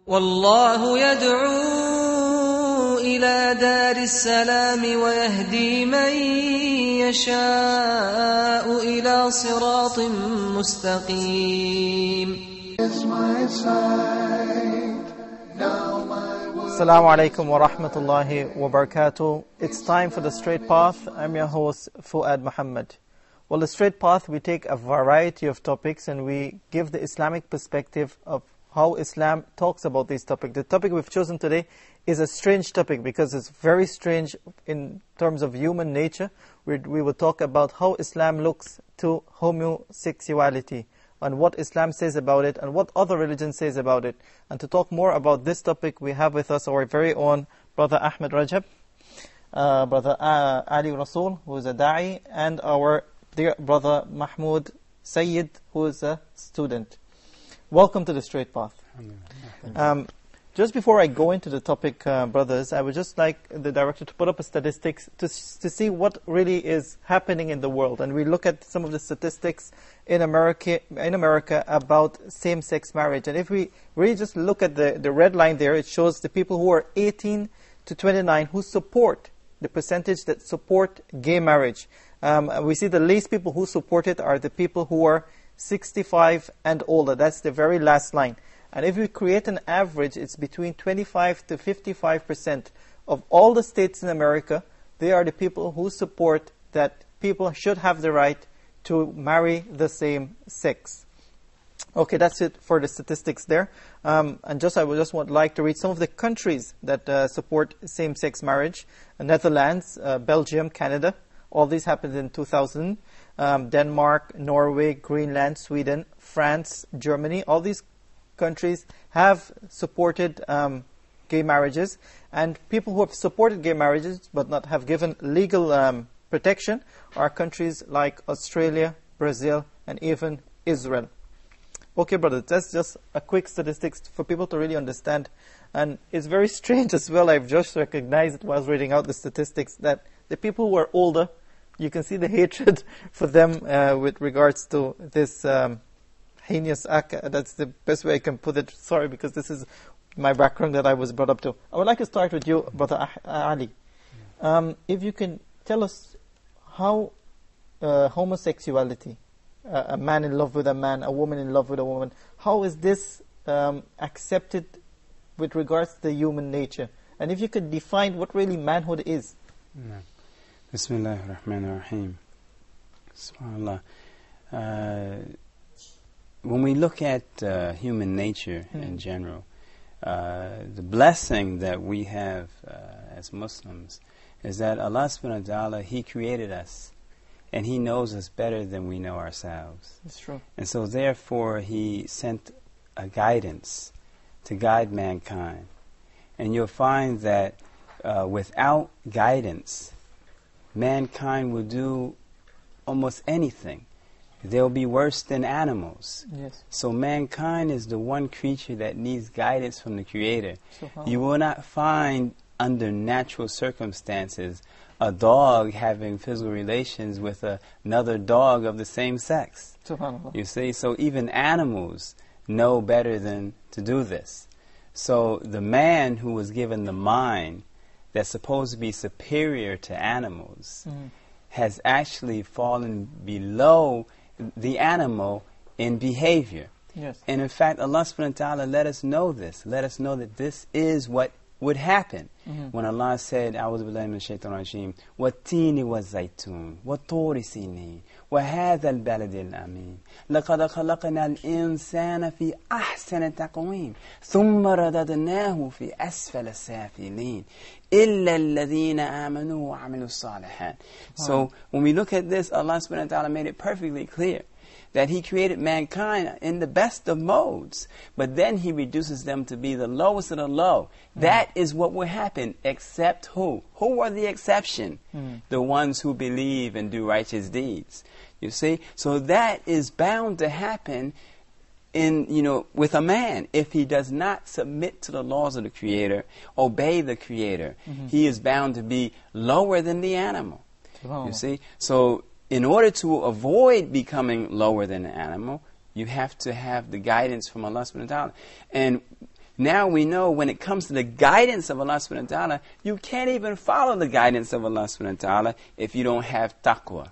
والله يدعو إلى دار السلام ويهدي من يشاء إلى صراط مستقيم. Assalamu alaikum wa rahmatullahi wa barakatuh. It's time for the Straight Path. I'm your host, Fuad Muhammad. Well, the Straight Path, we take a variety of topics and we give the Islamic perspective of how Islam talks about these topics. The topic we've chosen today is a strange topic because it's very strange in terms of human nature. We will talk about how Islam looks to homosexuality and what Islam says about it and what other religion says about it. And to talk more about this topic, we have with us our very own Brother Ahmed Rajab, Brother Ali Rasul, who is a da'i, and our dear Brother Mahmoud Sayyid, who is a student. Welcome to the Straight Path. Just before I go into the topic, brothers, I would just like the director to put up a statistics to see what really is happening in the world. And we look at some of the statistics in America about same-sex marriage. And if we really just look at the red line there, it shows the people who are 18 to 29 who support, the percentage that support gay marriage. We see the least people who support it are the people who are 65 and older. That's the very last line. And if we create an average, it's between 25 to 55% of all the states in America. They are the people who support that people should have the right to marry the same sex. Okay, that's it for the statistics there. And I would just like to read some of the countries that support same-sex marriage. Netherlands, Belgium, Canada. All these happened in 2000. Denmark, Norway, Greenland, Sweden, France, Germany. All these countries have supported gay marriages. And people who have supported gay marriages but not have given legal protection are countries like Australia, Brazil, and even Israel. Okay, brother, that's just a quick statistics for people to really understand. And it's very strange as well. I've just recognized it while I was reading out the statistics that the people who are older, you can see the hatred for them with regards to this heinous act. That's the best way I can put it. Sorry, because this is my background that I was brought up to. I would like to start with you, Brother Ali. If you can tell us how homosexuality, a man in love with a man, a woman in love with a woman, how is this accepted with regards to the human nature? And if you could define what really manhood is. Bismillahir Rahmanir Rahim. Subhanallah. When we look at human nature in general, the blessing that we have as Muslims is that Allah subhanahu wa ta'ala, He created us and He knows us better than we know ourselves. That's true. And so therefore He sent a guidance to guide mankind. And you'll find that without guidance, mankind will do almost anything. They'll be worse than animals. Yes. So mankind is the one creature that needs guidance from the Creator. You will not find under natural circumstances a dog having physical relations with another dog of the same sex. You see, so even animals know better than to do this. So the man who was given the mind that's supposed to be superior to animals has actually fallen below the animal in behavior. Yes. And in fact, Allah subhanahu wa ta'ala let us know this. Let us know that this is what would happen. When Allah said, A'udhu billahi min shaitan rajim, وَالتِّينِ وَالزَّيْتُونِ وَالطُّورِ سِينِينَ وَهَذَا الْبَلَدِ الْأَمِينَ لَقَدْ خَلَقْنَا الْإِنسَانَ فِي أَحْسَنِ تَقْوِيمٍ ثُمَّ رَدَدْنَاهُ فِي أَسْفَلِ السَّافِلِينَ إِلَّا الَّذِينَ آمَنُوا وَعَمِلُوا الصَّالِحَاتِ. So when we look at this, Allah subhanahu wa ta'ala made it perfectly clear that He created mankind in the best of modes, but then He reduces them to be the lowest of the low. That is what will happen, except who? Who are the exception? The ones who believe and do righteous deeds. You see? So that is bound to happen with a man. If he does not submit to the laws of the Creator, obey the Creator, he is bound to be lower than the animal. You see? So in order to avoid becoming lower than an animal, you have to have the guidance from Allah subhanahu wa ta'ala. And Now we know when it comes to the guidance of Allah subhanahu wa ta'ala, you can't even follow the guidance of Allah subhanahu wa ta'ala if you don't have taqwa.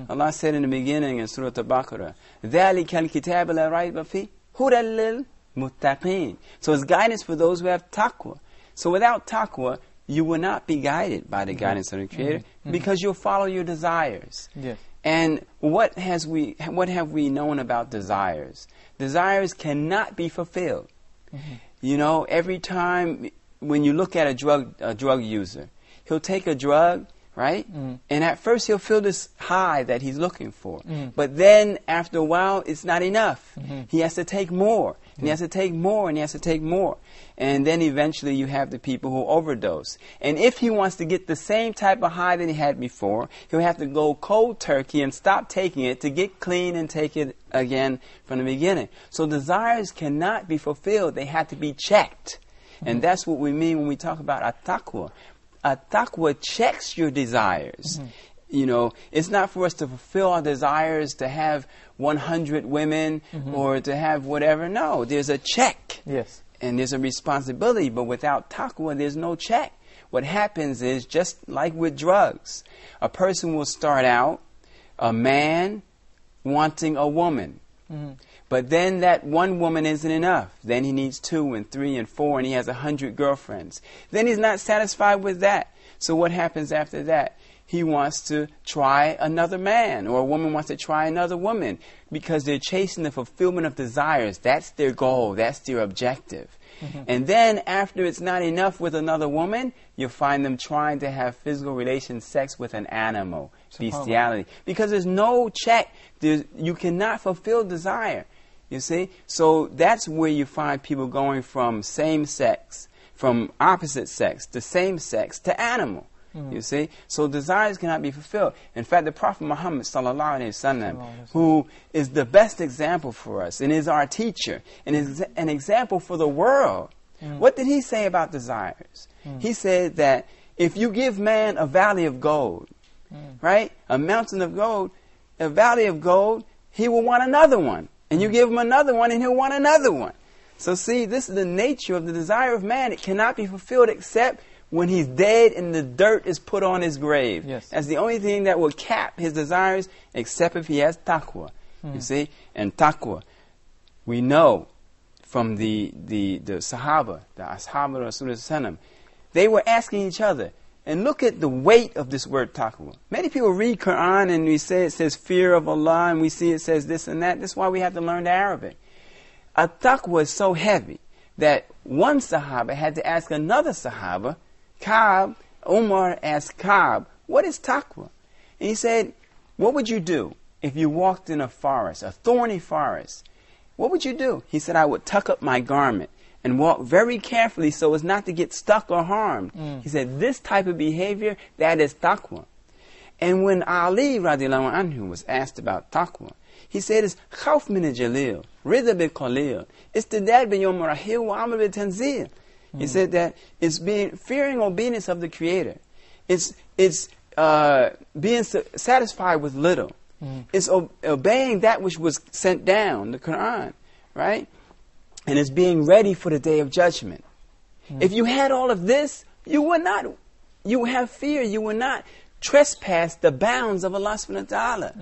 Allah said in the beginning in Surah Al-Baqarah, ذَلِكَ الْكِتَابَ لَا رَيْبَ فِيهِ هُدًى لِلْمُتَّقِينَ. So it's guidance for those who have taqwa. So without taqwa, you will not be guided by the guidance of the Creator because you'll follow your desires. Yes. And what have we known about desires? Desires cannot be fulfilled. You know, every time when you look at a drug user, he'll take a drug, right? And at first he'll feel this high that he's looking for. But then after a while, it's not enough. He has to take more. And he has to take more, and he has to take more. And then eventually you have the people who overdose. And if he wants to get the same type of high that he had before, he'll have to go cold turkey and stop taking it to get clean and take it again from the beginning. So desires cannot be fulfilled. They have to be checked. And that's what we mean when we talk about at-taqwa. At-taqwa checks your desires. You know, it's not for us to fulfill our desires to have 100 women or to have whatever. No, there's a check. Yes. And there's a responsibility. But without taqwa, there's no check. What happens is, just like with drugs, a person will start out, a man wanting a woman. But then that one woman isn't enough. Then he needs 2 and 3 and 4, and he has 100 girlfriends. Then he's not satisfied with that. So what happens after that? He wants to try another man, or a woman wants to try another woman, because they're chasing the fulfillment of desires. That's their goal. That's their objective. And then after it's not enough with another woman, you'll find them trying to have physical relations, sex with an animal, bestiality. Because there's no check. You cannot fulfill desire. You see? So that's where you find people going from same sex, from opposite sex to same sex to animal. You see? So desires cannot be fulfilled. In fact, the Prophet Muhammad sallallahu alaihi wasallam, who is the best example for us and is our teacher and is an example for the world, what did he say about desires? He said that if you give man a valley of gold, right, a mountain of gold, a valley of gold, he will want another one. And you give him another one and he'll want another one. So see, this is the nature of the desire of man. It cannot be fulfilled except when he's dead and the dirt is put on his grave. Yes. That's the only thing that will cap his desires, except if he has taqwa. You see? And taqwa, we know from the Sahaba, the Ashab of Rasulullah, they were asking each other, and look at the weight of this word taqwa. Many people read Quran and we say it says fear of Allah, and we see it says this and that. That's why we have to learn the Arabic. At-taqwa is so heavy that one Sahaba had to ask another Sahaba, Ka'b, Umar asked Ka'b, what is taqwa? And he said, what would you do if you walked in a forest, a thorny forest? What would you do? He said, I would tuck up my garment and walk very carefully so as not to get stuck or harmed. He said, this type of behavior, that is taqwa. And when Ali radiallahu anhu was asked about taqwa, he said, it's khawf min al-jalil, rida bil-qalil, istidad bi-yawm rahil wa amal bil-tanzil. He said that it's fearing obedience of the Creator. It's being satisfied with little. It's obeying that which was sent down, the Quran, right? And it's being ready for the Day of Judgment. If you had all of this, you would have fear. You would not trespass the bounds of Allah subhanahu wa ta'ala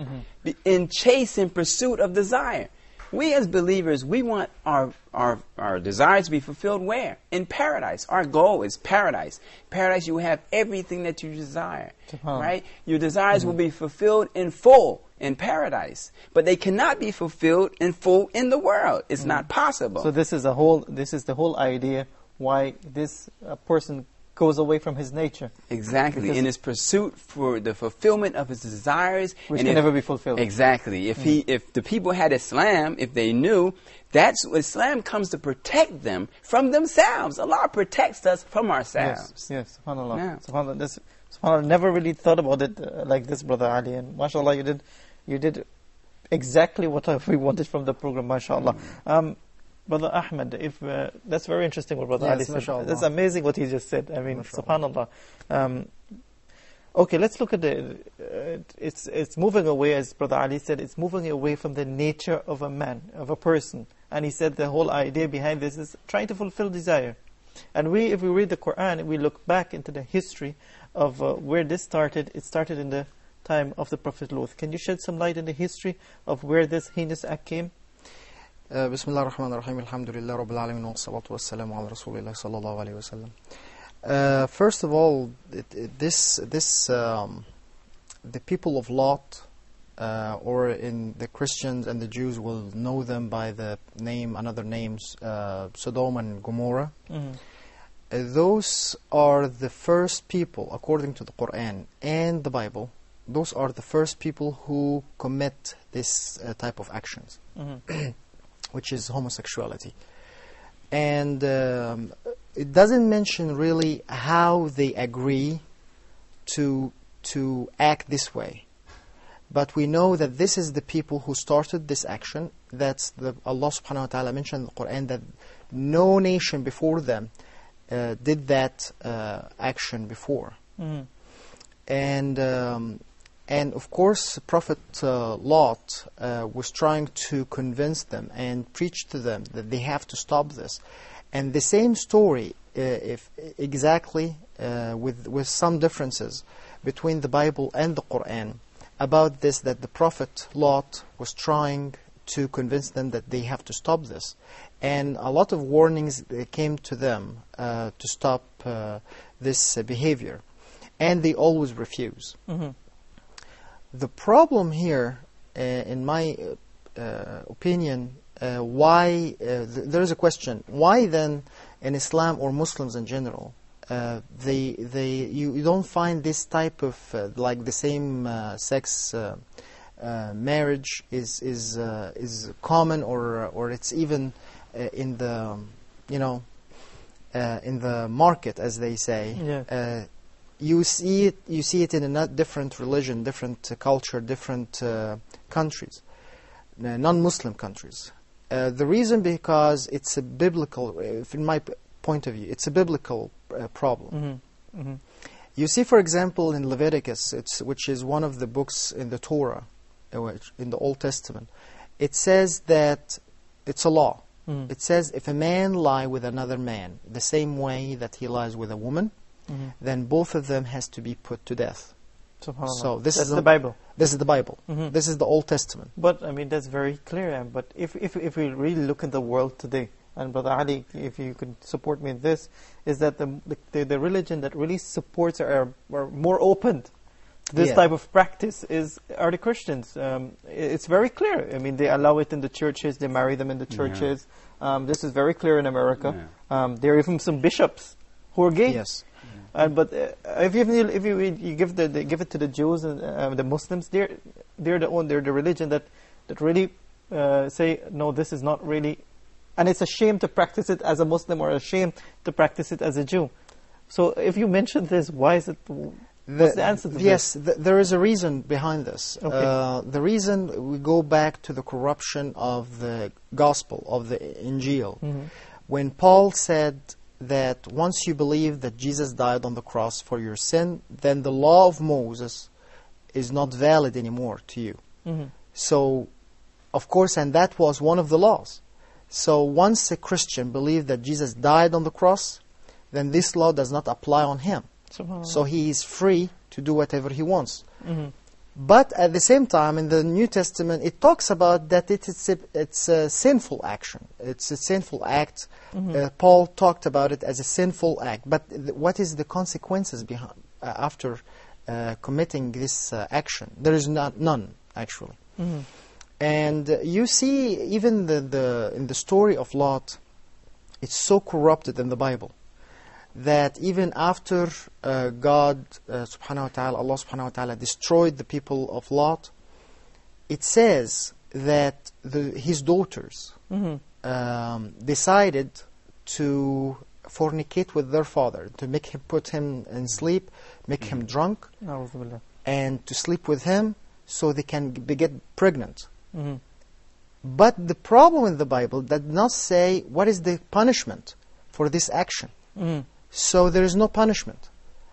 in chase and pursuit of desire. We as believers, we want our desires to be fulfilled where? In paradise. Our goal is paradise. Paradise, you will have everything that you desire. Right? Your desires will be fulfilled in full in paradise. But they cannot be fulfilled in full in the world. It's not possible. So this is the whole idea why this person goes away from his nature. Exactly. Because in his pursuit for the fulfillment of his desires. Which can never be fulfilled. Exactly. If the people had Islam, if they knew, Islam comes to protect them from themselves. Allah protects us from ourselves. Yes, subhanAllah. Yeah. SubhanAllah, never really thought about it like this, Brother Ali. And mashallah, you did exactly what we wanted from the program, mashallah. Brother Ahmed, that's very interesting what Brother Ali said. Mashallah. That's amazing what he just said. I mean, subhanAllah. Okay, let's look at it's moving away, as Brother Ali said, it's moving away from the nature of a man, of a person. And he said the whole idea behind this is trying to fulfill desire. And if we read the Quran, we look back into the history of where this started. It started in the time of the Prophet Lut. Can you shed some light in the history of where this heinous act came? بسم الله الرحمن الرحيم الحمد لله رب العالمين والصلاة والسلام على رسول الله صلى الله عليه وسلم. First of all, the people of Lot, or in the Christians and the Jews will know them by the name, another names, Sodom and Gomorrah. Those are the first people, according to the Quran and the Bible, those are the first people who commit this type of actions, which is homosexuality. And it doesn't mention really how they agree to act this way. But we know that this is the people who started this action. That's Allah subhanahu wa ta'ala mentioned in the Quran that no nation before them did that action before. And of course Prophet Lot was trying to convince them and preach to them that they have to stop this. And the same story, exactly with some differences between the Bible and the Quran about this, that the Prophet Lot was trying to convince them that they have to stop this. And a lot of warnings came to them to stop this behavior. And they always refuse. The problem here, in my opinion, why there is a question: why then, in Islam or Muslims in general, you don't find this type of like the same sex marriage is common, or it's even in the in the market, as they say. Yeah. You see it in a different religion, different culture, different countries, non-Muslim countries. The reason, because it's a biblical, in my point of view, it's a biblical problem. You see, for example, in Leviticus, which is one of the books in the Torah, in the Old Testament, it says that it's a law. It says if a man lie with another man the same way that he lies with a woman, then both of them has to be put to death. So this is the Bible. This is the Bible. This is the Old Testament. But I mean, that's very clear. But if we really look at the world today, and Brother Ali, if you could support me in this, is that the religion that really supports or more open to this type of practice are the Christians. It's very clear. I mean, they allow it in the churches. They marry them in the churches. This is very clear in America. There are even some bishops who are gay. Yes. But if you give it to the Jews and the Muslims, they're the religion that really say no, this is not really, and it's a shame to practice it as a Muslim or a shame to practice it as a Jew. So if you mention this, why is it? What's the answer to this? Yes, there is a reason behind this. Okay. The reason, we go back to the corruption of the gospel, of the Injil. When Paul said that once you believe that Jesus died on the cross for your sin, then the law of Moses is not valid anymore to you. So, of course, and that was one of the laws. So once a Christian believed that Jesus died on the cross, then this law does not apply on him. So he is free to do whatever he wants. But at the same time, in the New Testament, it talks about that it's a sinful action. It's a sinful act. Paul talked about it as a sinful act. But what is the consequences behind after committing this action? There is none, actually. And you see, even in the story of Lot, it's so corrupted in the Bible that even after God subhanahu wa ta'ala, Allah subhanahu wa ta'ala destroyed the people of Lot, it says that his daughters decided to fornicate with their father, to put him in sleep, make him drunk, and to sleep with him so they can get pregnant. But the problem in the Bible does not say what is the punishment for this action. So there is no punishment.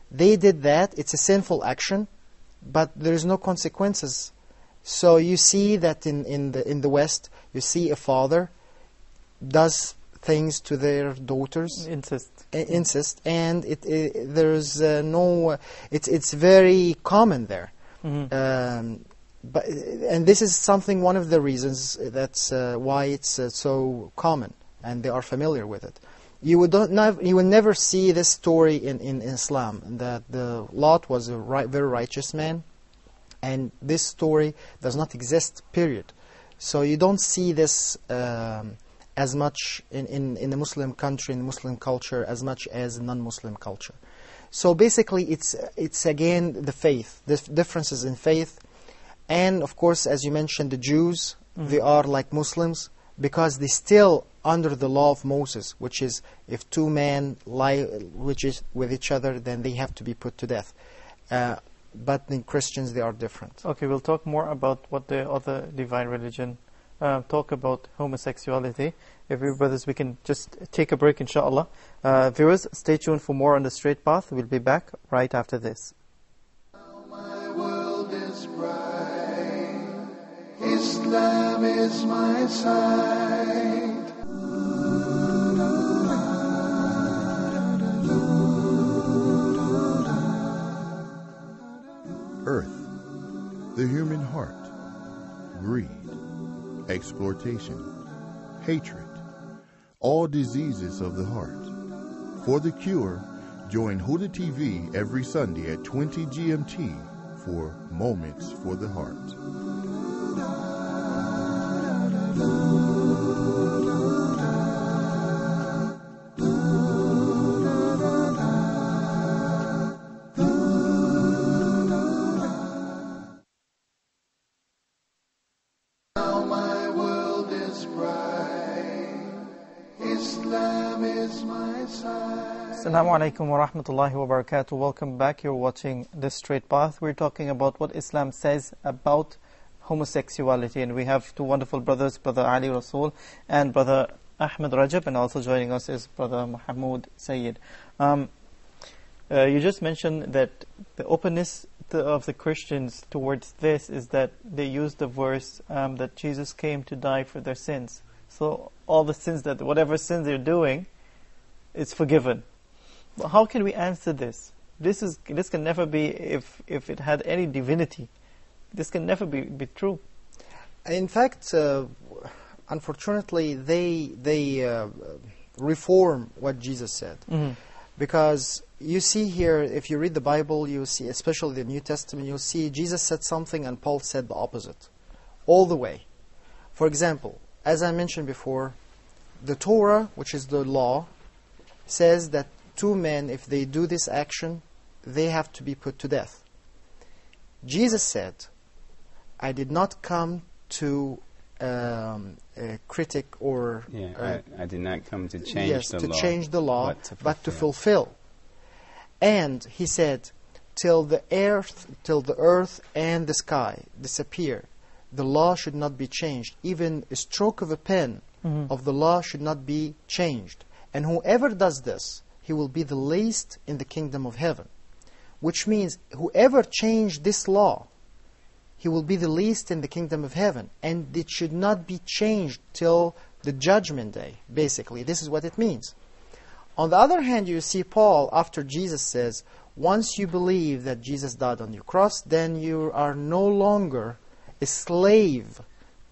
They did that. It's a sinful action, but there is no consequences. So you see that in the West, you see a father does things to their daughters, incest, and there's no, it's very common there. And this is one of the reasons that's why it's so common, and they are familiar with it. You will never see this story in Islam, that the Lot was a very righteous man, and this story does not exist, period. So you don't see this as much in the Muslim country, in Muslim culture, as much as non-Muslim culture. So basically it's again the faith, the differences in faith. And of course, as you mentioned, the Jews, they are like Muslims, because they still under the law of Moses, which is if two men lie with each other, then they have to be put to death. But in Christians, they are different. Okay, we'll talk more about what the other divine religion talk about homosexuality. If you brothers, we can just take a break, inshallah. Viewers, stay tuned for more on The Straight Path. We'll be back right after this. My world is bright. Islam is my sight. Earth, the human heart, greed, exploitation, hatred, all diseases of the heart. For the cure, join Huda TV every Sunday at 20 GMT for Moments for the Heart. Assalamu alaikum wa rahmatullahi wa barakatuh. Welcome back. You're watching The Straight Path. We're talking about what Islam says about homosexuality. And we have two wonderful brothers, Brother Ali Rasool and Brother Ahmed Rajab. And also joining us is Brother Mahmoud Sayyid. You just mentioned that the openness of the Christians towards this is that they use the verse that Jesus came to die for their sins. So all the sins, whatever sins they're doing, it's forgiven. But how can we answer this? This can never be, if it had any divinity, this can never be true. In fact, unfortunately, they reform what Jesus said. Because you see here, if you read the Bible, you see, especially the New Testament, you'll see Jesus said something and Paul said the opposite. All the way. For example, as I mentioned before, the Torah, which is the law, says that two men, if they do this action, they have to be put to death. Jesus said, I did not come to critic or... I did not come to change the law, but to fulfill. And he said, till the earth and the sky disappear, the law should not be changed. Even a stroke of a pen of the law should not be changed. And whoever does this, he will be the least in the kingdom of heaven. Which means, whoever changed this law, he will be the least in the kingdom of heaven. And it should not be changed till the judgment day, basically. This is what it means. On the other hand, you see Paul, after Jesus says, once you believe that Jesus died on your cross, then you are no longer a slave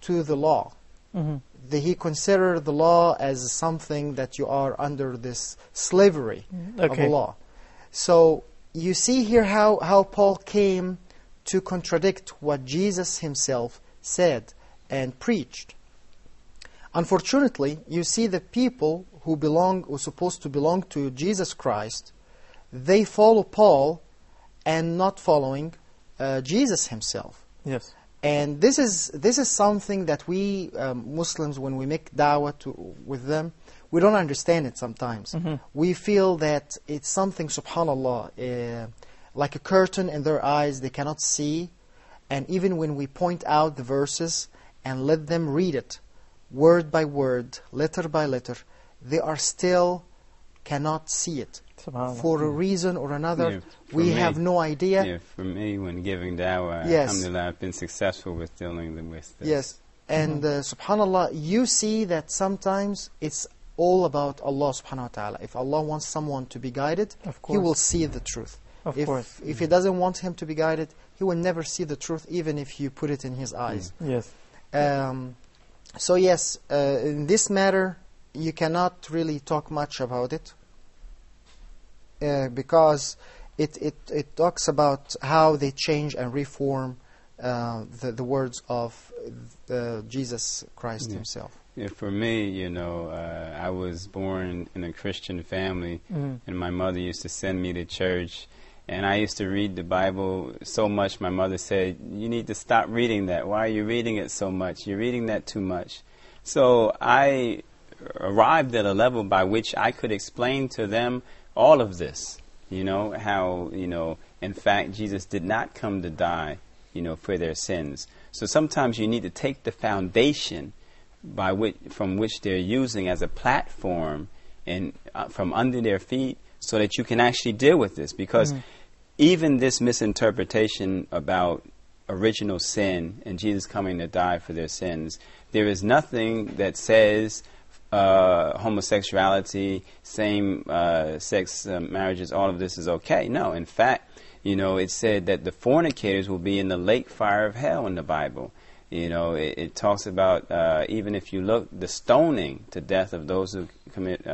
to the law. He considered the law as something that you are under this slavery of the law. So you see here how Paul came to contradict what Jesus himself said and preached. Unfortunately, you see the people who are supposed to belong to Jesus Christ, they follow Paul and not following Jesus himself. Yes. And this is something that we Muslims, when we make da'wah with them, we don't understand it sometimes. We feel that it's something, subhanallah, like a curtain in their eyes, they cannot see. And even when we point out the verses and let them read it, word by word, letter by letter, they are still cannot see it. For a reason or another, we have no idea. Yeah, for me, when giving da'wah, yes, alhamdulillah, I've been successful with dealing with this. Yes, And subhanAllah, you see that sometimes it's all about Allah subhanahu wa ta'ala. If Allah wants someone to be guided, He will see the truth. Of If course. He doesn't want him to be guided, he will never see the truth, even if you put it in his eyes. Yes. So yes, in this matter, you cannot really talk much about it, because it talks about how they change and reform the words of Jesus Christ Himself. Yeah, for me, you know, I was born in a Christian family, and my mother used to send me to church, and I used to read the Bible so much. My mother said, "You need to stop reading that. Why are you reading it so much? You're reading that too much." So I arrived at a level by which I could explain to them all of this. You know, how, you know, in fact, Jesus did not come to die, you know, for their sins. So sometimes you need to take the foundation from which they're using as a platform and from under their feet, so that you can actually deal with this. Because even this misinterpretation about original sin and Jesus coming to die for their sins, there is nothing that says homosexuality, same-sex marriages, all of this is okay. No, in fact, you know, it said that the fornicators will be in the lake fire of hell in the Bible. You know, it talks about, even if you look, the stoning to death of those who commit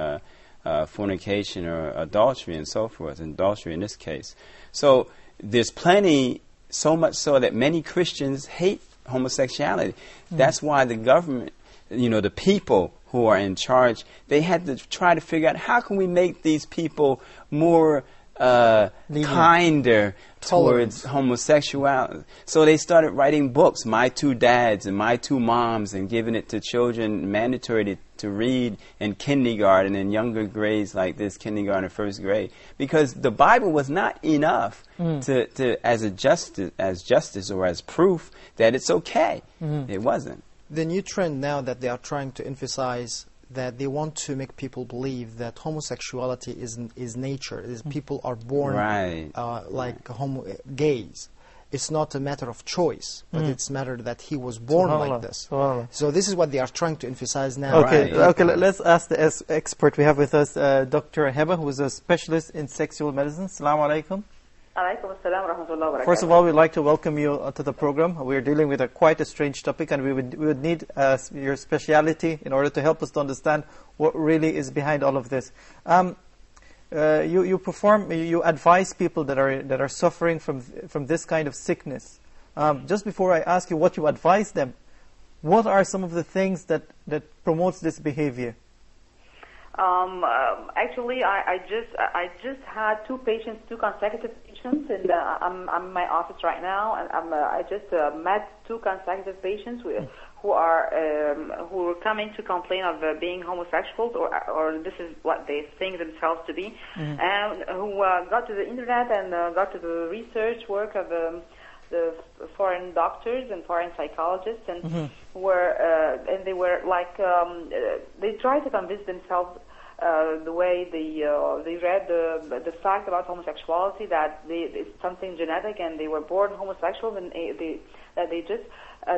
fornication or adultery and so forth, adultery in this case. So there's plenty, so much so that many Christians hate homosexuality. That's why the government, you know, the people who are in charge, they had to try to figure out how can we make these people more kinder towards homosexuality. So they started writing books, My Two Dads and My Two Moms, and giving it to children mandatory to read in kindergarten and younger grades like this, kindergarten and first grade, because the Bible was not enough to as justice or as proof that it's okay. It wasn't. The new trend now that they are trying to emphasize, that they want to make people believe that homosexuality is nature. People are born gays. It's not a matter of choice, but it's a matter that he was born like this. So this is what they are trying to emphasize now. Okay, let's ask the expert we have with us, Dr. Heba, who is a specialist in sexual medicine. Assalamu alaikum. First of all, we'd like to welcome you to the program. We're dealing with quite a strange topic, and we would need your speciality in order to help us to understand what really is behind all of this. You advise people that are suffering from this kind of sickness. Just before I ask you what you advise them, what are some of the things that promotes this behavior? Actually, I just had two consecutive patients, and I'm in my office right now, and I just met two consecutive patients who are coming to complain of being homosexuals, or this is what they think themselves to be, and who got to the internet and got to the research work of the foreign doctors and foreign psychologists, and they were like they tried to convince themselves the way they read the fact about homosexuality, that it's something genetic and they were born homosexuals, and that they just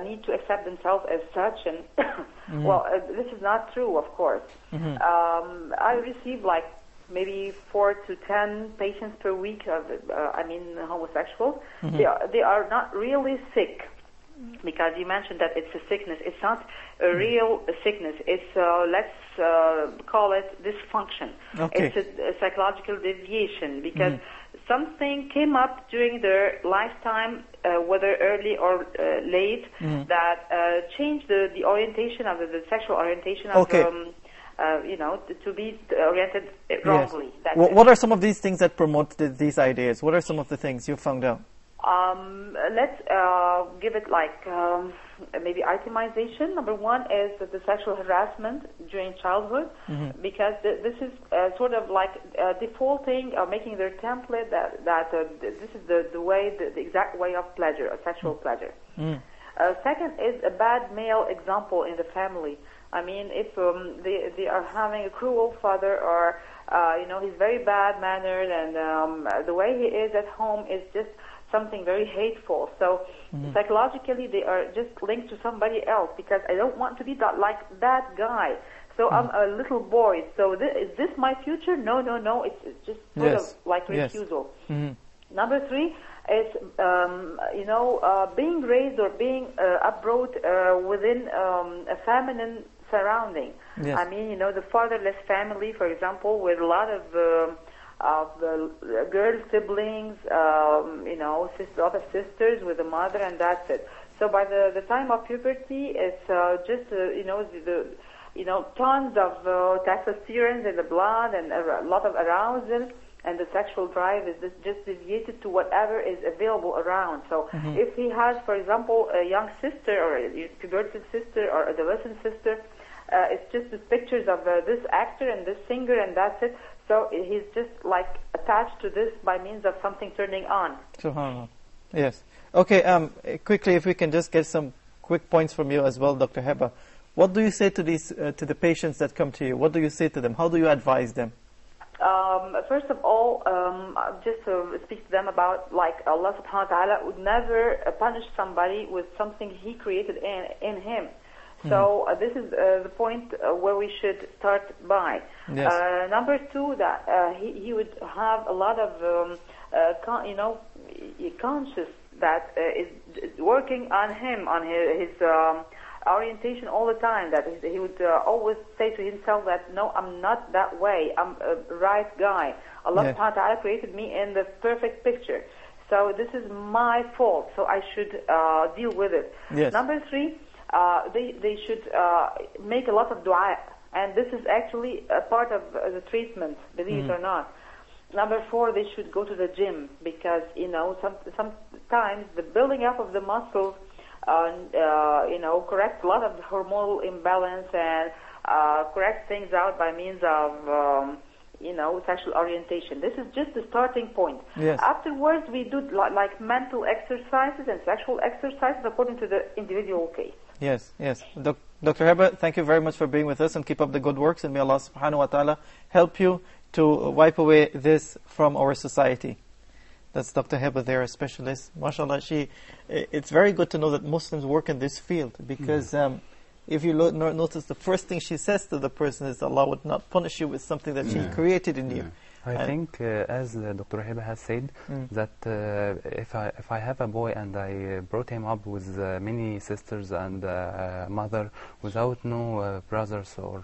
need to accept themselves as such. And well, this is not true, of course. I receive like maybe 4 to 10 patients per week of homosexuals. They are not really sick, because you mentioned that it's a sickness. It's not a real sickness. It's let's call it dysfunction. It's a psychological deviation, because something came up during their lifetime, whether early or late, that changed the orientation of the sexual orientation of to be oriented wrongly. Yes. What are some of these things that promote these ideas? What are some of the things you found out? Let's give it like maybe itemization. Number one is the sexual harassment during childhood, because this is sort of like defaulting or making their template that this is the way, the exact way of pleasure, sexual pleasure. Second is a bad male example in the family. I mean, if they are having a cruel father, or he's very bad-mannered, and the way he is at home is just something very hateful. So psychologically, they are just linked to somebody else because I don't want to be like that guy. So I'm a little boy. So is this my future? No, no, no. It's just sort of like refusal. Number 3 is, being raised or being uprooted within a feminine surrounding. I mean, the fatherless family, for example, with a lot of girl siblings, other sisters with a mother, and that's it. So by the time of puberty, it's just tons of testosterone in the blood and a lot of arousal, and the sexual drive is just deviated to whatever is available around. So if he has, for example, a young sister or a pubertal sister or adolescent sister, it's just the pictures of this actor and this singer, and that's it. So he's just like attached to this by means of something turning on. SubhanAllah. Yes. Okay, quickly, if we can just get some quick points from you as well, Dr. Heba. What do you say to these to the patients that come to you? What do you say to them? How do you advise them? First of all, just to speak to them about, like, Allah subhanahu wa ta'ala would never punish somebody with something He created in him. So this is the point where we should start by. Yes. Number 2, that he would have a lot of conscious that is working on him, on his orientation all the time, that he would always say to himself that, no, I'm not that way, I'm a right guy. Allah subhanahu wa ta'ala created me in the perfect picture. So this is my fault, so I should deal with it. Yes. Number 3, they should make a lot of dua, and this is actually a part of the treatment, believe it or not. Number 4, they should go to the gym, because sometimes the building up of the muscles correct a lot of hormonal imbalance and correct things out by means of sexual orientation. This is just the starting point. Yes. Afterwards, we do like mental exercises and sexual exercises according to the individual case. Yes, yes. Dr. Heba, thank you very much for being with us, and keep up the good works, and may Allah subhanahu wa ta'ala help you to wipe away this from our society. That's Dr. Heba there, a specialist. MashaAllah, it's very good to know that Muslims work in this field, because if you notice, the first thing she says to the person is, Allah would not punish you with something that He created in you. I think, as Dr. Heba has said, that if I have a boy and I brought him up with many sisters and mother without no brothers or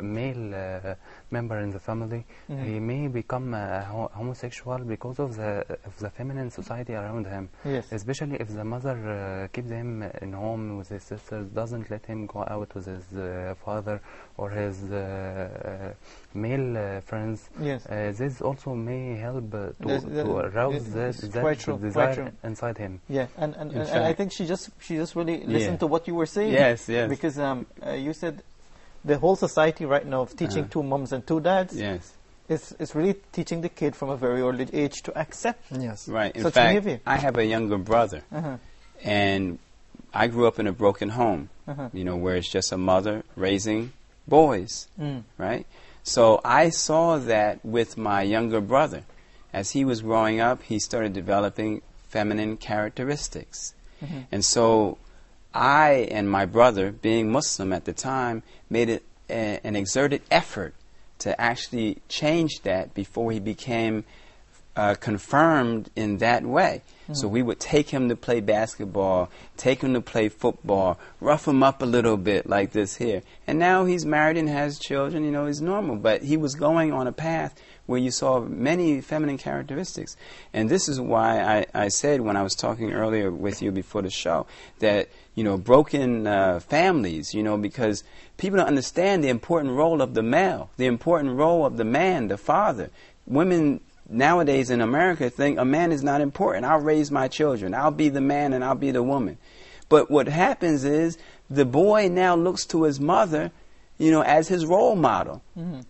male member in the family, he may become homosexual because of the feminine society around him. Yes. Especially if the mother keeps him in home with his sisters, doesn't let him go out with his father or his male friends. Yes. This also may help to arouse that desire inside him. Yeah, and I think she just really listened to what you were saying. Yes, yes. Because you said the whole society right now of teaching 2 moms and 2 dads. Yes. It's really teaching the kid from a very early age to accept. Yes. Right. In such fact, behavior. I have a younger brother, and I grew up in a broken home. Where it's just a mother raising boys. Right. So I saw that with my younger brother. As he was growing up, he started developing feminine characteristics. And so I and my brother, being Muslim at the time, made an exerted effort to actually change that before he became confirmed in that way. So we would take him to play basketball, take him to play football, rough him up a little bit like this here. And now he's married and has children, he's normal. But he was going on a path where you saw many feminine characteristics. And this is why I said when I was talking earlier with you before the show that, broken families, because people don't understand the important role of the male, the important role of the man, the father. Women nowadays in America think a man is not important. I'll raise my children. I'll be the man and I'll be the woman. But what happens is the boy now looks to his mother, as his role model.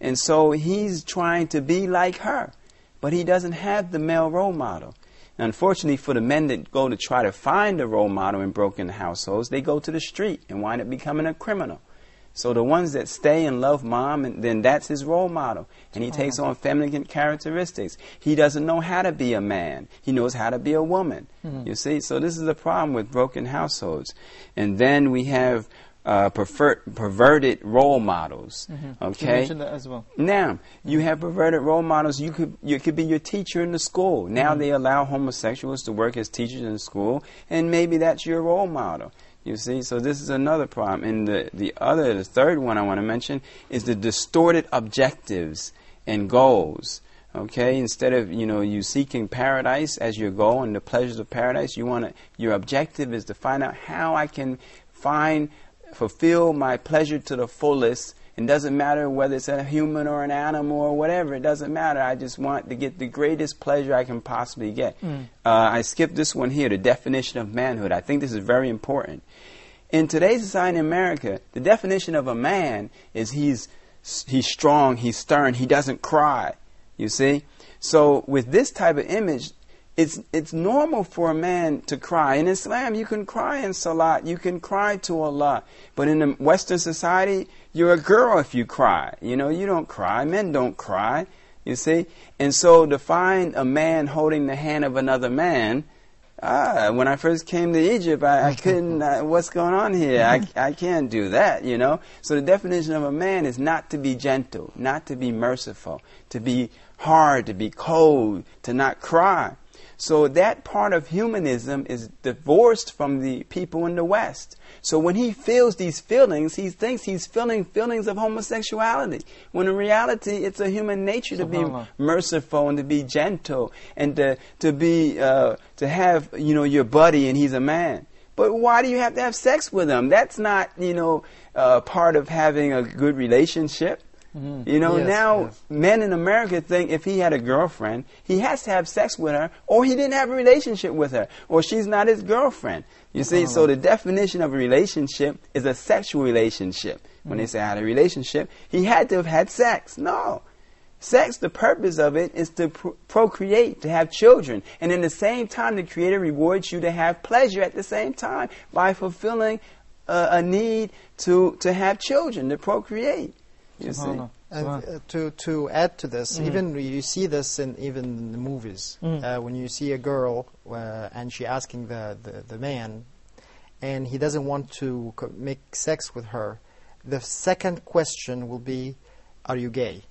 And so he's trying to be like her. But he doesn't have the male role model. And unfortunately for the men that go to try to find a role model in broken households, they go to the street and wind up becoming a criminal. So the ones that stay and love mom, and then that's his role model. And he takes on feminine characteristics. He doesn't know how to be a man. He knows how to be a woman. You see? So this is the problem with broken households. And then we have perverted role models. Okay? You mentioned that as well. Now, you have perverted role models. You could be your teacher in the school. Now they allow homosexuals to work as teachers in the school, and maybe that's your role model. You see, so this is another problem. And the third one I want to mention is the distorted objectives and goals. Okay, instead of you seeking paradise as your goal and the pleasures of paradise, your objective is to find out how I can fulfill my pleasure to the fullest. It doesn't matter whether it's a human or an animal or whatever. It doesn't matter. I just want to get the greatest pleasure I can possibly get. I skipped this one here, the definition of manhood. I think this is very important. In today's society in America, the definition of a man is he's strong, he's stern, he doesn't cry. You see? So with this type of image, it's normal for a man to cry. In Islam, you can cry in Salat, you can cry to Allah. But in the Western society, you're a girl if you cry. You don't cry. Men don't cry. You see? And so to find a man holding the hand of another man, when I first came to Egypt, I couldn't, what's going on here? I can't do that, So the definition of a man is not to be gentle, not to be merciful, to be hard, to be cold, to not cry. So that part of humanism is divorced from the people in the West. So when he feels these feelings, he thinks he's feeling feelings of homosexuality. When in reality, it's a human nature to be merciful and to be gentle and to have your buddy and he's a man. But why do you have to have sex with him? That's not part of having a good relationship. Men in America think if he had a girlfriend, he has to have sex with her, or he didn't have a relationship with her, or she's not his girlfriend. You see, so the definition of a relationship is a sexual relationship. When they say I had a relationship, he had to have had sex. No. Sex, the purpose of it is to procreate, to have children. And in the same time, the Creator rewards you to have pleasure at the same time by fulfilling a need to have children, to procreate. You see? And to add to this, even you see this even in the movies. When you see a girl and she asking the man, and he doesn't want to make sex with her, the second question will be, "Are you gay?"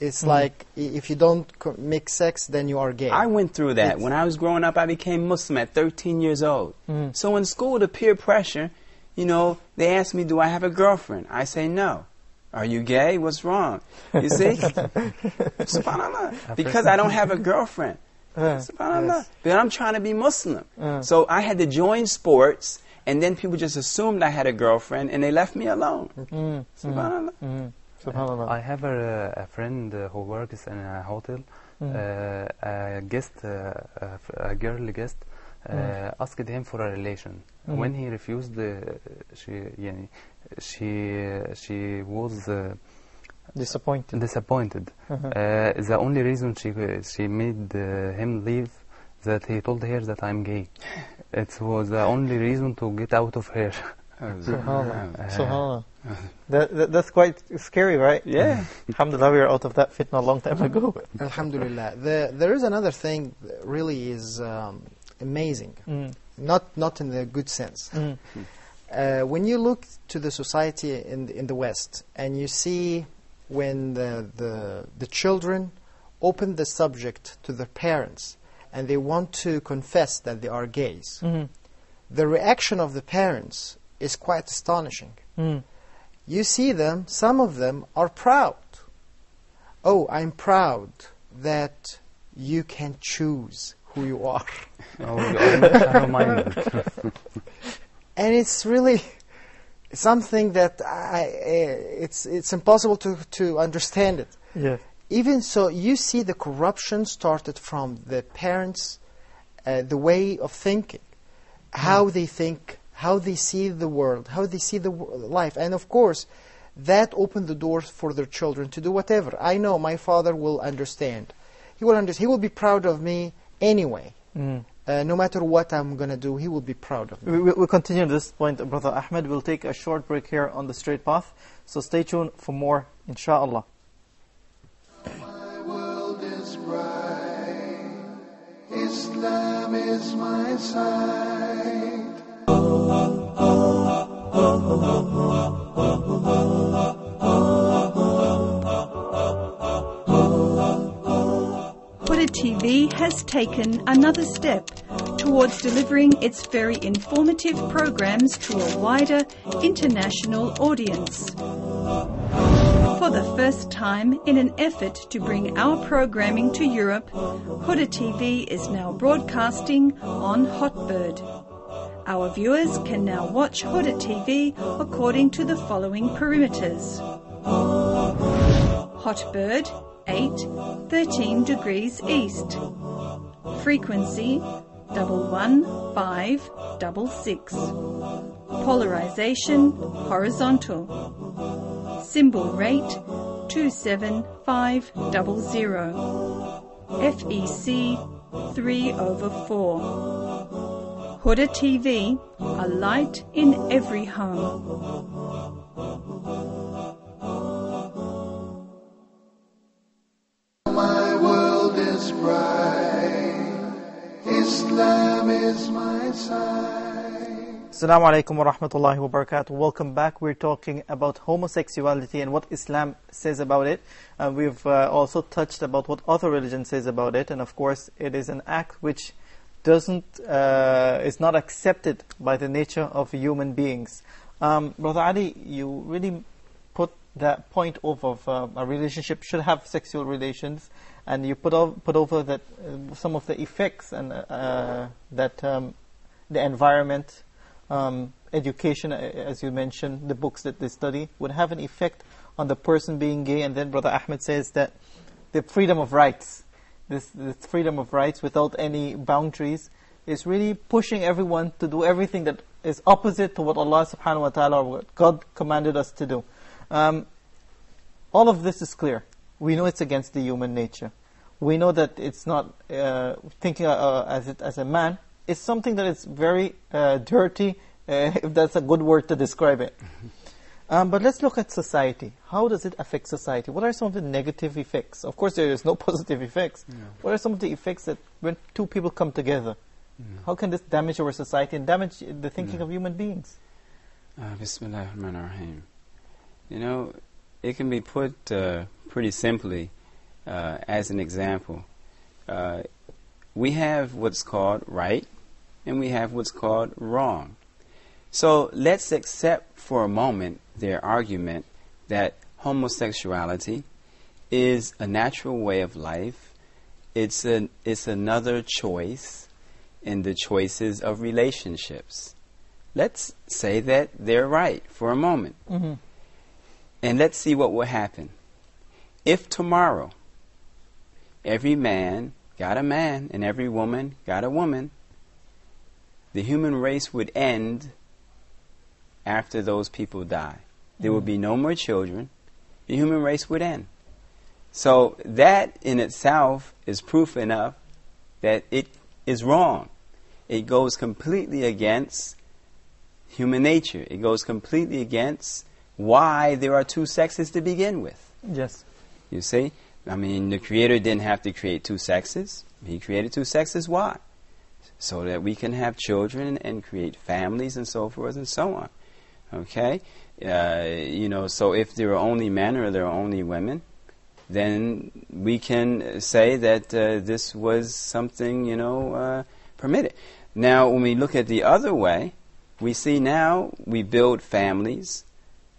It's like if you don't make sex, then you are gay. I went through that. When I was growing up, I became Muslim at 13 years old. So in school, the peer pressure, they asked me, "Do I have a girlfriend?" I say no. Are you gay? What's wrong? You see? SubhanAllah. Because I don't have a girlfriend. SubhanAllah. But I'm trying to be Muslim. So I had to join sports, and then people just assumed I had a girlfriend, and they left me alone. SubhanAllah. SubhanAllah. I have a friend who works in a hotel. A girl guest, asked him for a relation. When he refused, she was disappointed. The only reason she made him leave, that he told her that I'm gay. It was the only reason to get out of her. SubhanAllah. That's quite scary, right? Yeah. Alhamdulillah, we are out of that fitna a long time ago. Alhamdulillah. There is another thing that really is amazing. Not in the good sense. When you look to the society in the West, and you see when the children open the subject to their parents, and they want to confess that they are gays, the reaction of the parents is quite astonishing. You see them, some of them are proud. "Oh, I'm proud that you can choose who you are." And it's really something that it's impossible to understand it. Yes. Even so, you see the corruption started from the parents, the way of thinking, how they think, how they see the world, how they see the life. And of course, that opened the doors for their children to do whatever. I know my father will understand. He will understand. He will be proud of me anyway. no matter what I'm going to do, he will be proud of me. We'll continue this point, Brother Ahmed. We'll take a short break here on The Straight Path. So stay tuned for more, inshallah. My world is bright. Islam is my sight. Huda TV has taken another step towards delivering its very informative programs to a wider international audience. For the first time, in an effort to bring our programming to Europe, Huda TV is now broadcasting on Hotbird. Our viewers can now watch Huda TV according to the following perimeters. Hotbird 8, 13 degrees east. Frequency 11566. Polarization horizontal. Symbol rate 27500. FEC 3/4. Huda TV, a light in every home. My world is bright. Islam is my sight. Assalamu alaikum wa rahmatullahi wa barakatuh. Welcome back. We're talking about homosexuality and what Islam says about it. We've also touched about what other religion says about it. And of course, it is an act which is not accepted by the nature of human beings. Brother Ali, you really put that point over of a relationship should have sexual relations, and you put over that some of the effects and that the environment, education, as you mentioned, the books that they study would have an effect on the person being gay. And then Brother Ahmed says that the freedom of rights, this freedom of rights without any boundaries, is really pushing everyone to do everything that is opposite to what Allah subhanahu wa ta'ala or what God commanded us to do. All of this is clear. We know it's against the human nature. We know that it's not thinking as a man. It's something that is very dirty, if that's a good word to describe it. But let's look at society. How does it affect society? What are some of the negative effects? Of course, there is no positive effects. Yeah. What are some of the effects that when two people come together? How can this damage our society and damage the thinking of human beings? Bismillahirrahmanirrahim. You know, it can be put pretty simply as an example. We have what's called right and we have what's called wrong. So let's accept for a moment their argument that homosexuality is a natural way of life. It's another choice in the choices of relationships. Let's say that they're right for a moment. Mm-hmm. And let's see what will happen. If tomorrow every man got a man and every woman got a woman, the human race would end after those people die. There would be no more children. The human race would end. So that in itself is proof enough that it is wrong. It goes completely against human nature. It goes completely against why there are two sexes to begin with. Yes. You see? I mean, the Creator didn't have to create two sexes. He created two sexes. Why? So that we can have children and create families and so forth and so on. Okay? So if there are only men or there are only women, then we can say that this was something, permitted. Now, when we look at the other way, we see now we build families,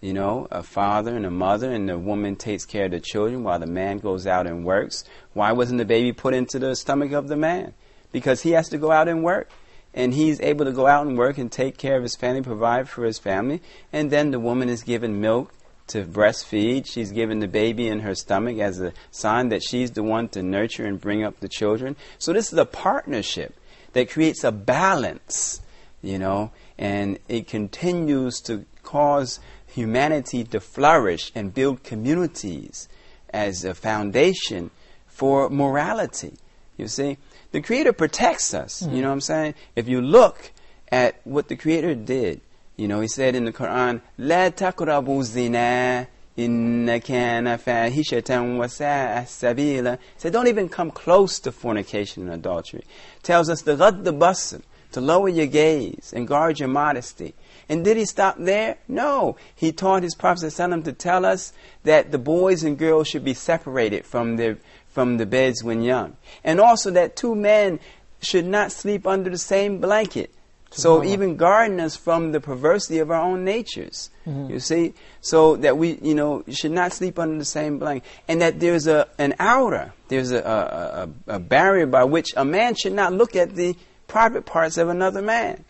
a father and a mother, and the woman takes care of the children while the man goes out and works. Why wasn't the baby put into the stomach of the man? Because he has to go out and work. And he's able to go out and work and take care of his family, provide for his family. And then the woman is given milk to breastfeed. She's given the baby in her stomach as a sign that she's the one to nurture and bring up the children. So this is a partnership that creates a balance, and it continues to cause humanity to flourish and build communities as a foundation for morality. You see, the Creator protects us. You know what I'm saying? If you look at what the Creator did, you know, He said in the Quran, "La taqrabu zina inna kana fahishatan wa sa'a sabila." He said, don't even come close to fornication and adultery. Tells us to ghad the basr, to lower your gaze and guard your modesty. And did He stop there? No. He taught His Prophet ﷺ to tell us that the boys and girls should be separated from the beds when young. And also that two men should not sleep under the same blanket. So even guarding us from the perversity of our own natures. You see? So that we, you know, should not sleep under the same blanket. And that there's an outer, there's a barrier by which a man should not look at the private parts of another man.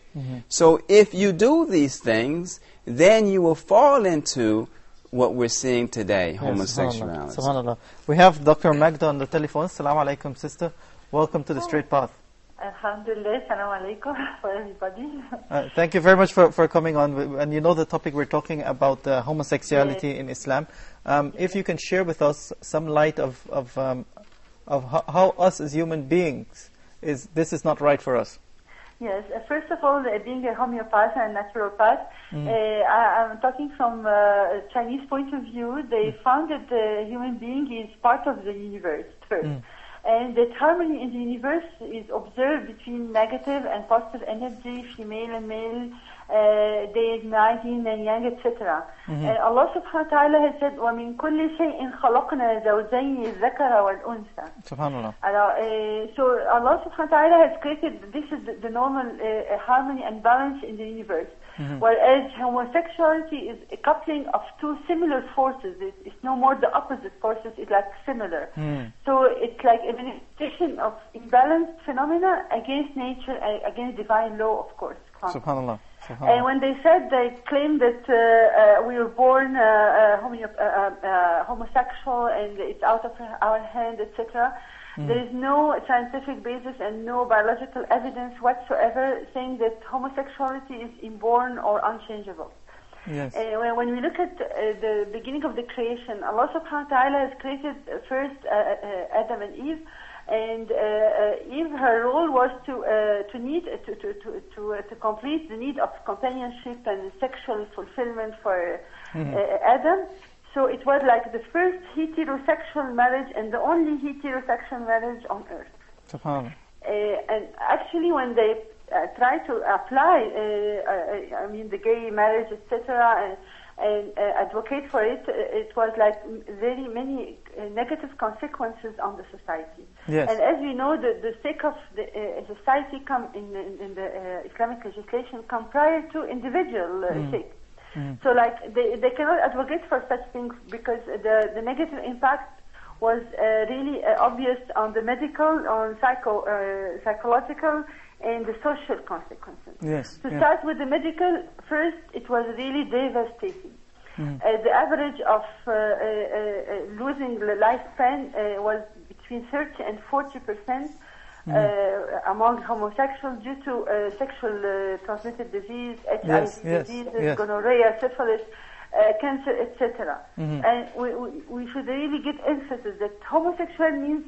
So if you do these things, then you will fall into what we're seeing today, homosexuality. Subhanallah. We have Dr. Magda on the telephone. Assalamu alaikum, sister. Welcome to the Straight Path. Alhamdulillah, salam alaikum for everybody. Thank you very much for coming on. And you know the topic we're talking about, homosexuality in Islam. If you can share with us some light of how us as human beings, this is not right for us. Yes, first of all, being a homeopath and naturopath, I'm talking from a Chinese point of view. They found that the human being is part of the universe first. And that harmony in the universe is observed between negative and positive energy, female and male, day and night, yin and yang, etc. Allah subhanahu wa ta'ala has said, وَمِن كُلِّ شَيْءٍ خَلَقْنَا زَوْجَيْنِ الذَّكَرَ وَالْأُنثَى. Subhanallah. So Allah subhanahu wa ta'ala has created, this is the normal harmony and balance in the universe. Whereas homosexuality is a coupling of two similar forces. It's no more the opposite forces, it's like similar. So it's like a manifestation of imbalanced phenomena against nature, against divine law, of course. Subhanallah. And when they claimed that we were born homosexual and it's out of our hand, etc., there is no scientific basis and no biological evidence whatsoever saying that homosexuality is inborn or unchangeable. Yes. When we look at the beginning of the creation, Allah subhanahu wa ta'ala has created first Adam and Eve, and Eve, her role was to complete the need of companionship and sexual fulfillment for Adam. So it was like the first heterosexual marriage and the only heterosexual marriage on earth. Subhanallah. And actually, when they try to apply, the gay marriage, etc., and advocate for it, it was like very many negative consequences on the society. Yes. And as we know, the sake of the society come in the Islamic legislation come prior to individual sake. So like they cannot advocate for such things because the negative impact was really obvious on the medical, on psychological, and the social consequences. Yes. To start with the medical, first it was really devastating. The average of losing the lifespan was between 30 and 40% among homosexuals due to sexual transmitted disease, HIV diseases, gonorrhea, syphilis, cancer, etc. And we should really get emphasis that homosexual means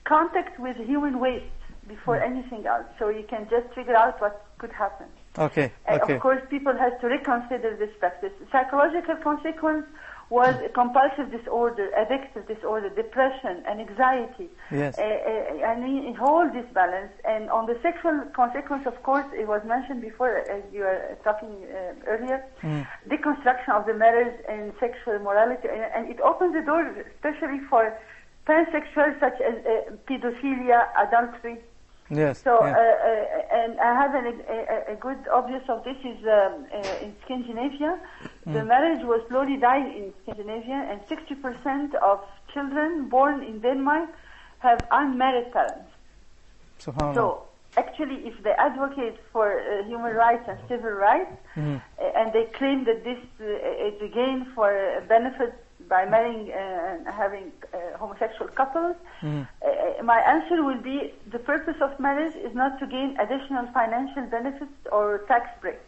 contact with human waste before anything else, so you can just figure out what could happen. Okay. Of course, people have to reconsider this practice. Psychological consequence was a compulsive disorder, addictive disorder, depression, and anxiety. Yes. And whole disbalance. And on the sexual consequence, of course, it was mentioned before, as you were talking earlier, deconstruction of the marriage and sexual morality. And it opens the door, especially for pansexuals such as pedophilia, adultery. Yes. So, and I have a good obvious of this is in Scandinavia. The marriage was slowly dying in Scandinavia, and 60% of children born in Denmark have unmarried parents. So, actually, if they advocate for human rights and civil rights, and they claim that this is a gain for benefits by marrying and having homosexual couples, my answer will be the purpose of marriage is not to gain additional financial benefits or tax breaks.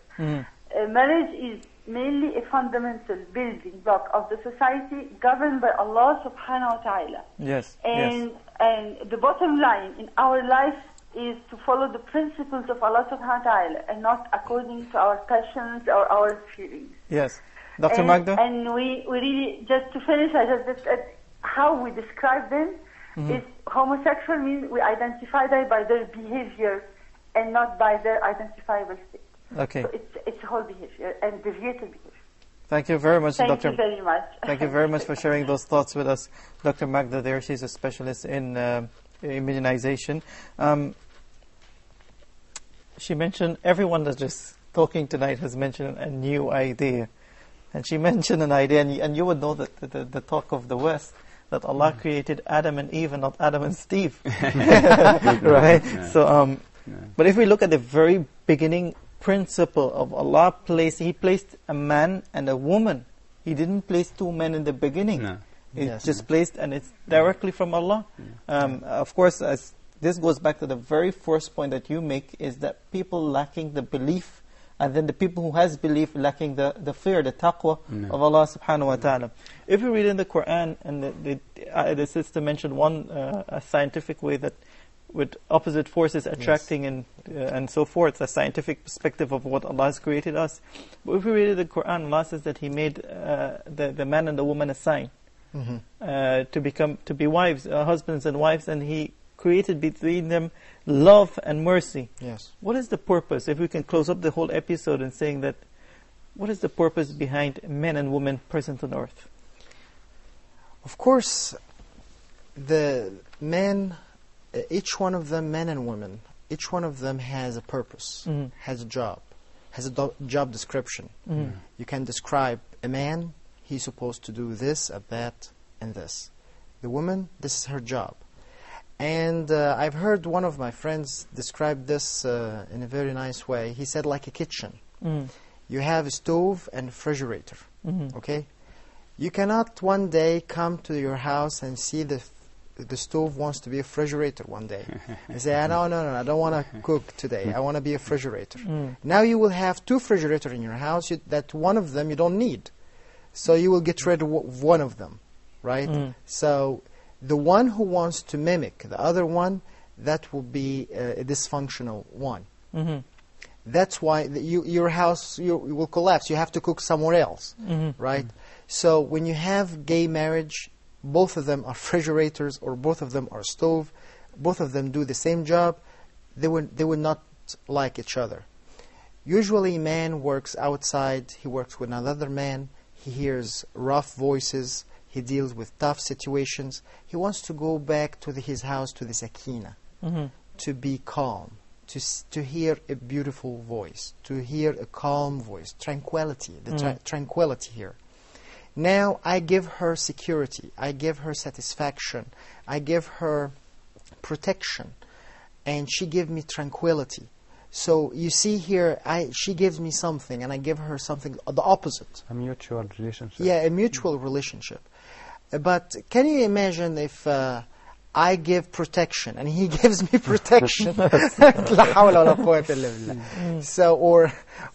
Marriage is mainly a fundamental building block of the society governed by Allah subhanahu wa ta'ala. Yes. And And the bottom line in our life is to follow the principles of Allah subhanahu wa ta'ala and not according to our passions or our feelings. Yes. Dr. And, Magda? and we really, just to finish, how we describe them is homosexual means we identify them by their behavior and not by their identifiable state. Okay. So it's whole behavior and deviated behavior. Thank you very much, Thank Dr. you very much. Thank you very much for sharing those thoughts with us. Dr. Magda there, she's a specialist in immunization. She mentioned, everyone that's just talking tonight has mentioned a new idea. And she mentioned an idea, and you would know that the talk of the West, that Allah created Adam and Eve and not Adam and Steve. Right? Yeah. So, but if we look at the very beginning principle of Allah, He placed a man and a woman. He didn't place two men in the beginning. No. It's just placed, and it's directly from Allah. Of course, as this goes back to the very first point that you make, is that people lacking the belief, and then the people who has belief lacking the fear, the taqwa of Allah subhanahu wa ta'ala. If you read in the Quran, and the sister mentioned one a scientific way that with opposite forces attracting and so forth, a scientific perspective of what Allah has created us. But if we read the Quran, Allah says that He made the man and the woman a sign to be wives, husbands and wives, and He created between them love and mercy. Yes. What is the purpose? If we can close up the whole episode in saying that, what is the purpose behind men and women present on earth? Of course, the men, each one of them, men and women, each one of them has a purpose, has a job, has a job description. You can describe a man, he's supposed to do this, that, and this. The woman, this is her job. And I've heard one of my friends describe this in a very nice way. He said, like a kitchen. You have a stove and a refrigerator, okay? You cannot one day come to your house and see the stove wants to be a refrigerator one day. And say, no, I don't want to cook today. I want to be a refrigerator. Now you will have two refrigerators in your house, that one of them you don't need. So you will get rid of one of them, right? So the one who wants to mimic the other one, that will be a dysfunctional one. That's why your house you will collapse. You have to cook somewhere else, right? So when you have gay marriage, both of them are refrigerators or both of them are stove, both of them do the same job, they would not like each other. Usually man works outside, he works with another man, he hears rough voices, he deals with tough situations. He wants to go back to his house, to the sakina, to be calm, to hear a beautiful voice, to hear a calm voice, tranquility, tranquility here. Now I give her security, I give her satisfaction, I give her protection, and she gives me tranquility. So you see here, she gives me something, and I give her something, the opposite. A mutual relationship. Yeah, a mutual relationship. But can you imagine if I give protection and he gives me protection? So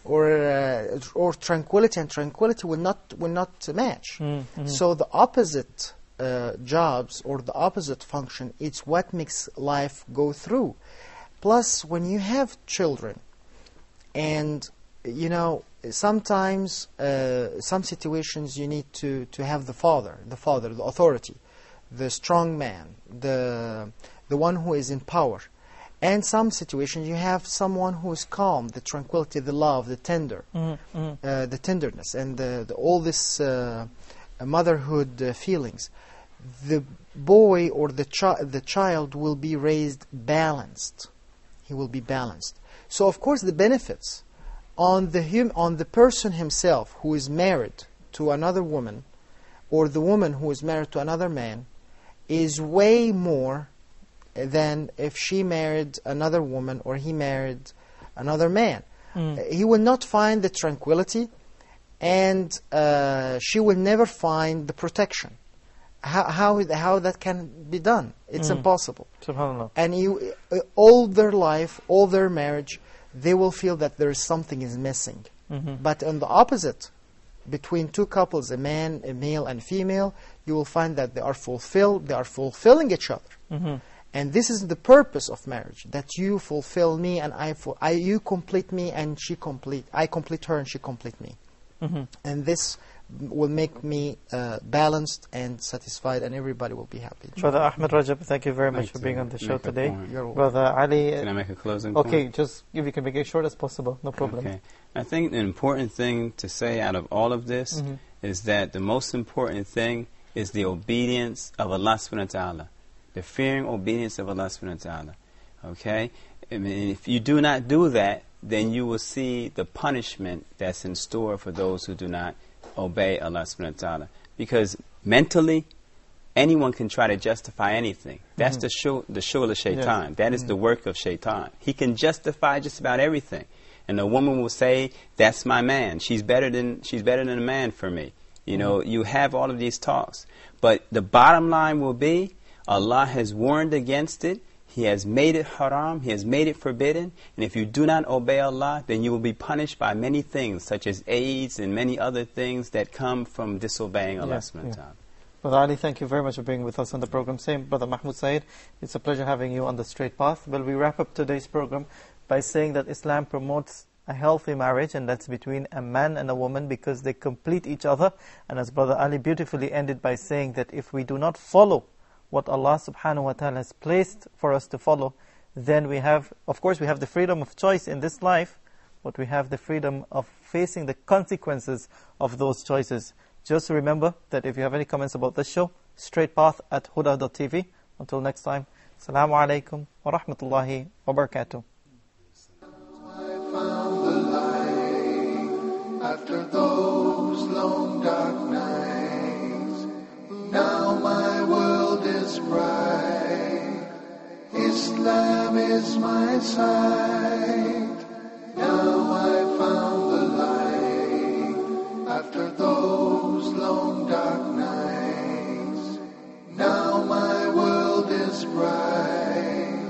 or tranquility and tranquility will not match. So the opposite jobs or the opposite function, it's what makes life go through. Plus, when you have children, and you know, sometimes some situations you need to have the father, the authority, the strong man, the one who is in power. And some situations you have someone who is calm, the tranquility, the love, the the tenderness, and all this motherhood feelings. The boy or the child will be raised balanced. He will be balanced. So of course the benefits on the person himself who is married to another woman, or the woman who is married to another man, is way more than if she married another woman or he married another man. He will not find the tranquility, and she will never find the protection. How that can be done? It's impossible. SubhanAllah. And all their life, all their marriage, they will feel that there is something is missing. But on the opposite, between two couples, a male and female, you will find that they are fulfilled, they are fulfilling each other. And this is the purpose of marriage, that you fulfill me and you complete me and I complete her and she complete me. And this will make me balanced and satisfied, and everybody will be happy. Brother Ahmed Rajab, thank you very much for being on the show today. Brother Ali, can I make a closing point? Okay, just if you can make it short as possible, no problem. Okay. I think the important thing to say out of all of this is that the most important thing is the obedience of Allah subhanahu wa ta'ala. The fearing obedience of Allah subhanahu wa ta'ala. Okay? I mean, if you do not do that, then you will see the punishment that's in store for those who do not obey Allah subhanahu wa ta'ala. Because mentally, anyone can try to justify anything. That's the shul of shaitan. That is the work of shaitan. He can justify just about everything. And a woman will say, that's my man. She's better than a man for me. You know, you have all of these talks. But the bottom line will be, Allah has warned against it. He has made it haram. He has made it forbidden. And if you do not obey Allah, then you will be punished by many things, such as AIDS and many other things that come from disobeying Allah subhanahu wa ta'ala. Brother Ali, thank you very much for being with us on the program. Same, Brother Mahmoud Saeed, it's a pleasure having you on the straight path. Well, we wrap up today's program by saying that Islam promotes a healthy marriage, and that's between a man and a woman, because they complete each other. And as Brother Ali beautifully ended by saying that if we do not follow what Allah subhanahu wa ta'ala has placed for us to follow, then we have, of course, we have the freedom of choice in this life, but we have the freedom of facing the consequences of those choices. Just remember that if you have any comments about this show, straightpath@huda.tv. Until next time, Assalamu alaikum wa rahmatullahi wa barakatuh. After those long dark nights, now my world is bright. Islam is my sight. Now I found the light. After those long dark nights, now my world is bright.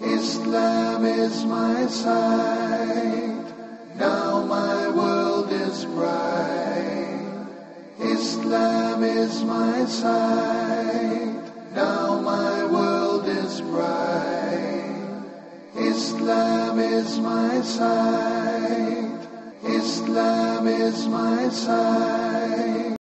Islam is my sight. Now my world is bright. Islam is my sight. Now my world is bright. Islam is my sight. Islam is my sight.